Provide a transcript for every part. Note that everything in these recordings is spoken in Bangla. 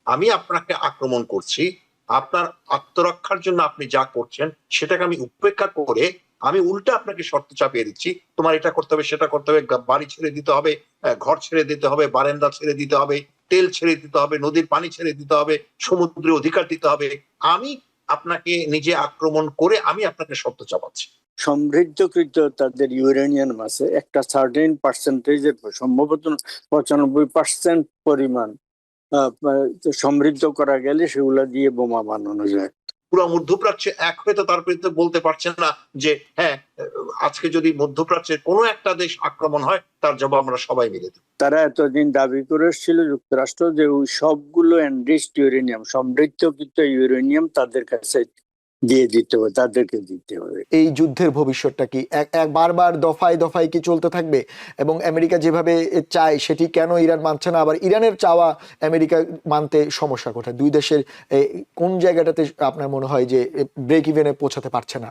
আমি আপনাকে আক্রমণ করছি, আপনার আত্মরক্ষার জন্য আপনি যা করছেন সেটাকে আমি উপেক্ষা করে আমি উল্টা আপনাকে শর্ত চাপিয়ে দিচ্ছি, তোমার এটা করতে হবে, সেটা করতে হবে, বাড়ি ছেড়ে দিতে হবে, ঘর ছেড়ে দিতে হবে, বারান্দা ছেড়ে দিতে হবে, তেল ছেড়ে দিতে হবে, নদীর পানি ছেড়ে দিতে হবে, সমুদ্রের অধিকার দিতে হবে। আমি আপনাকে নিজে আক্রমণ করে আমি আপনাকে শর্ত চাপাচ্ছি। সমৃদ্ধকৃত তাদের ইউরেনিয়াম আছে একটা সার্টেন পার্সেন্টেজের, সম্ভবত 95% পরিমাণ সমৃদ্ধ করা গেলে সেগুলা দিয়ে বোমা বানানো যায়। পুরো মধ্যপ্রাচ্যে এক হয়ে তো তার বিরুদ্ধে বলতে পারছেন না যে হ্যাঁ, আজকে যদি মধ্যপ্রাচ্যের কোনো একটা দেশ আক্রমণ হয় তার জবাব আমরা সবাই মিলে দেব। তারা এতদিন দাবি করে এসেছিল যুক্তরাষ্ট্র যে ওই সবগুলো এনরিচড ইউরেনিয়াম, সমৃদ্ধকৃত ইউরেনিয়াম তাদের কাছে দিয়ে দিতে হবে, তাদেরকে দিতে হবে। এই যুদ্ধের ভবিষ্যৎটা কি বারবার দফায় দফায় কি চলতে থাকবে? এবং আমেরিকা যেভাবে চায় সেটি কেন ইরান মানছে না? আবার ইরানের চাওয়া আমেরিকা মানতে সমস্যা কোথায়? দুই দেশের কোন জায়গাটাতে আপনার মনে হয় যে ব্রেক ইভেনে পৌঁছাতে পারছে না?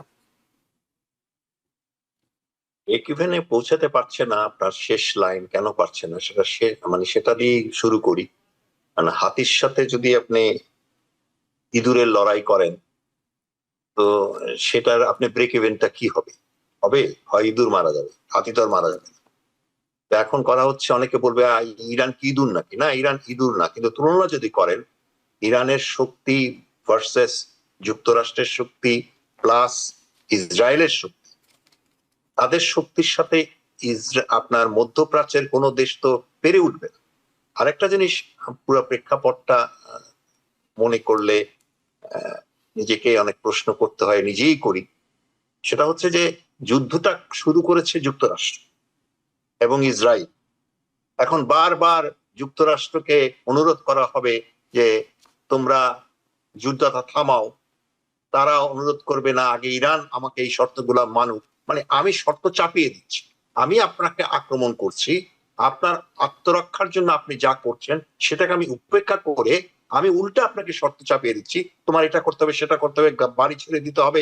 ব্রেক ইভেনে পৌঁছাতে পারছে না, আপনার শেষ লাইন কেন পারছে না সেটা মানে সেটা দিয়ে শুরু করি। মানে হাতির সাথে যদি আপনি ইঁদুরের লড়াই করেন তো সেটার আপনি ব্রেক ইভেনটা কি হবে? হবে হয় ইঁদুর মারা যাবে, হাতি তো আর মারা যাবে না। এখন করা হচ্ছে, অনেকে বলবে ইরান কি ইঁদুর নাকি? না, ইরান ইঁদুর না, কিন্তু তুলনা যদি করেন ইরানের শক্তি ভার্সেস যুক্তরাষ্ট্রের শক্তি প্লাস ইসরায়েলের শক্তি, তাদের শক্তির সাথে আপনার মধ্যপ্রাচ্যের কোনো দেশ তো পেরে উঠবে না। আরেকটা জিনিস পুরো প্রেক্ষাপটটা মনে করলে নিজেকে অনেক প্রশ্ন করতে হয়, নিজেই করি। সেটা হচ্ছে যে যুদ্ধটা শুরু করেছে যুক্তরাষ্ট্র এবং ইসরায়েল। এখন বারবার যুক্তরাষ্ট্রকে অনুরোধ করা হবে যে তোমরা যুদ্ধটা থামাও, তারা অনুরোধ করবে না আগে ইরান আমাকে এই শর্তগুলো মানুক। মানে আমি শর্ত চাপিয়ে দিচ্ছি, আমি আপনাকে আক্রমণ করছি, আপনার আত্মরক্ষার জন্য আপনি যা করছেন সেটাকে আমি উপেক্ষা করে আমি উল্টা আপনাকে শর্ত চাপিয়ে দিচ্ছি, তোমার এটা করতে হবে, সেটা করতে হবে, বাড়ি ছেড়ে দিতে হবে,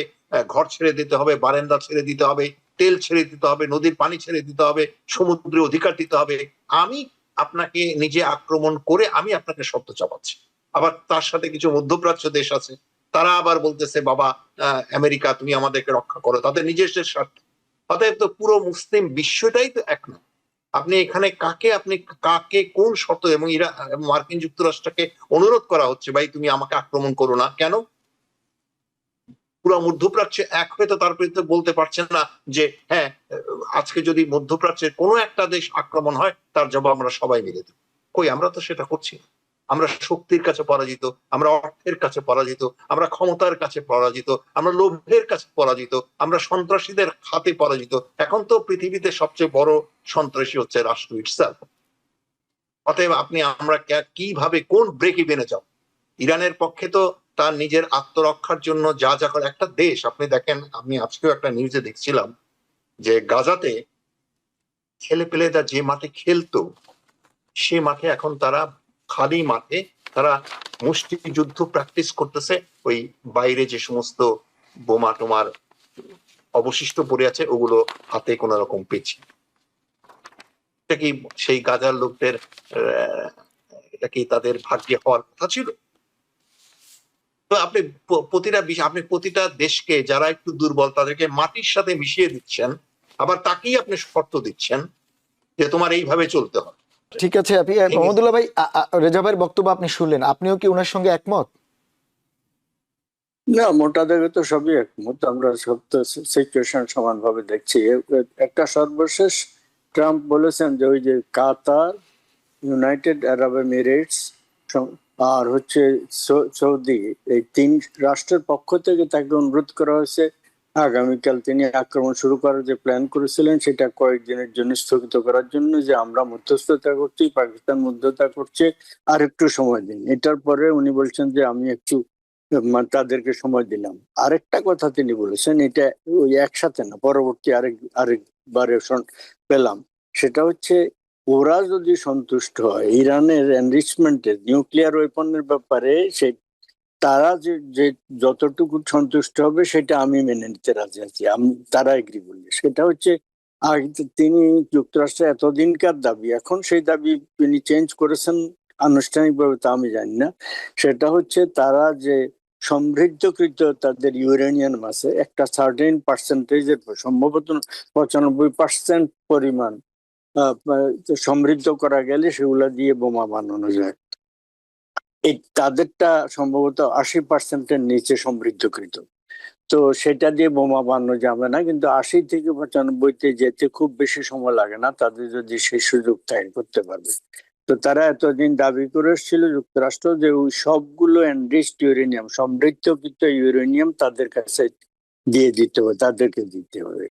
ঘর ছেড়ে দিতে হবে, বারান্দা ছেড়ে দিতে হবে, তেল ছেড়ে দিতে হবে, নদীর পানি ছেড়ে দিতে হবে, সমুদ্রের অধিকার দিতে হবে। আমি আপনাকে নিজে আক্রমণ করে আমি আপনাকে শর্ত চাপাচ্ছি। আবার তার সাথে কিছু মধ্যপ্রাচ্য দেশ আছে, তারা আবার বলতেছে বাবা আমেরিকা তুমি আমাদেরকে রক্ষা করো, তাদের নিজস্ব স্বার্থ। অতএব তো পুরো মুসলিম বিশ্বটাই তো এক না। আপনি এখানে কাকে কোন শর্ত, এবং মার্কিন যুক্তরাষ্ট্রকে অনুরোধ করা হচ্ছে ভাই তুমি আমাকে আক্রমণ করো না কেন? পুরো মধ্যপ্রাচ্যে এক হয়ে তো তার বিরুদ্ধে বলতে পারছেন না যে হ্যাঁ, আজকে যদি মধ্যপ্রাচ্যের কোনো একটা দেশ আক্রমণ হয় তার জবাব আমরা সবাই মিলে দেব। কই, আমরা তো সেটা করছি না। আমরা শক্তির কাছে পরাজিত, আমরা অর্থের কাছে পরাজিত, আমরা ক্ষমতার কাছে পরাজিত, আমরা লোভের কাছে পরাজিত, আমরা সন্ত্রাসীদের হাতে পরাজিত। এখন তো পৃথিবীতে সবচেয়ে বড় সন্ত্রাসী হচ্ছে রাষ্ট্র ইটসেলফ। অতএব আমরা কিভাবে কোন ব্রেক ইভেনে যাব? ইরানের পক্ষে তো তার নিজের আত্মরক্ষার জন্য যা যা করে একটা দেশ, আপনি দেখেন, আমি আজকেও একটা নিউজে দেখছিলাম যে গাজাতে ছেলে পেলেরা যে মাঠে খেলতো সে মাঠে এখন তারা খালি মাঠে তারা মুষ্টিযুদ্ধ প্র্যাকটিস করতেছে। ওই বাইরে যে সমস্ত বোমা টোমার অবশিষ্ট পড়ে আছে ওগুলো হাতে কোন রকম পেয়েছে। এটা কি সেই গাজার লোকদের এটা কি তাদের ভাগ্যে হওয়ার কথা ছিল? তো আপনি প্রতিটা দেশকে যারা একটু দুর্বল তাদেরকে মাটির সাথে মিশিয়ে দিচ্ছেন, আবার তাকেই আপনি শর্ত দিচ্ছেন যে তোমার এইভাবে চলতে হবে। ঠিক আছে, আপনি মোহাম্মদুল্লাহ ভাই, রেজা ভাইয়ের বক্তব্য আপনি শুনলেন, আপনিও কি ওনার সঙ্গে একমত? না, মোটা দাগে তো সবই একমত, আমরা সব তো সিচুয়েশন সমানভাবে দেখছি। একটা সর্বশেষ ট্রাম্প বলেছেন যে ওই যে কাতার, ইউনাইটেড আরব এমিরেটস আর হচ্ছে সৌদি, এই তিন রাষ্ট্রের পক্ষ থেকে তাকে অনুরোধ করা হয়েছে আগামীকাল তিনি আক্রমণ শুরু করার যে প্ল্যান করেছিলেন সেটা কয়েকদিনের জন্য স্থগিত করার জন্য, যে আমরা মধ্যস্থতা করছি, পাকিস্তান মধ্যস্থতা করছে, আর একটু সময় দিন। এটার পরে উনি বলছেন যে আমি একটু তাদেরকে সময় দিলাম। আরেকটা কথা তিনি বলেছেন, এটা ওই একসাথে না, পরবর্তী আরেকবারে পেলাম, সেটা হচ্ছে ওরা যদি সন্তুষ্ট হয় ইরানের এনরিচমেন্টের নিউক্লিয়ার ওয়েপনের ব্যাপারে, তারা যে যতটুকু সন্তুষ্ট হবে সেটা আমি মেনে নিতে রাজি আছি, তারা এগ্রি বললে। সেটা হচ্ছে তিনি যুক্তরাষ্ট্রের এতদিনকার দাবি, এখন সেই দাবি তিনি চেঞ্জ করেছেন আনুষ্ঠানিকভাবে তা আমি জানি না। সেটা হচ্ছে তারা যে সমৃদ্ধকৃত তাদের ইউরেনিয়াম আছে একটা সার্টেন পার্সেন্টেজের, সম্ভবত 95% পরিমাণ সমৃদ্ধ করা গেলে সেগুলা দিয়ে বোমা বানানো যায়। এই তাদেরটা সম্ভবত 80%-এর নিচে সমৃদ্ধকৃত। তো সেটা দিয়ে বোমা বানানো যাবে না, কিন্তু 80 থেকে 95-তে যেতে খুব বেশি সময় লাগে না, তাদের যদি সেই সুযোগ থাকে করতে পারবে। তো তারা এতদিন দাবি করে এসেছিল যুক্তরাষ্ট্র যে ওই সবগুলো এনরিচড ইউরেনিয়াম, সমৃদ্ধকৃত ইউরেনিয়াম তাদের কাছে দিয়ে দিতে হবে, তাদেরকে দিতে হবে।